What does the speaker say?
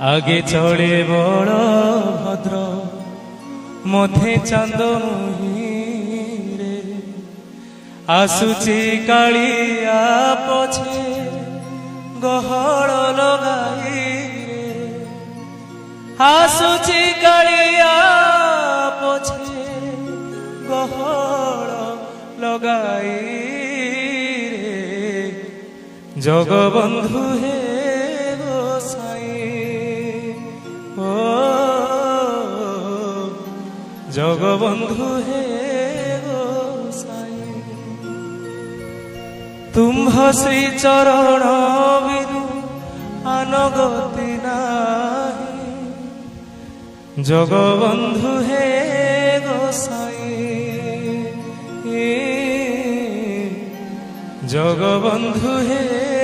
আগে চড়ে বড় ভদ্র মধ্যে চাঁদ মুহিরে আসুচি কালিয়া পছে গহল লগাই রে আসুচি কালিয়া পছে গহল লগাই রে জগবন্ধু হে গোসাই ও জগবন্ধু হে গোসাই তুম্ভ শ্রী চরণ বিদু আনগতি নাহি জগবন্ধু হে গোসাই জগবন্ধু হে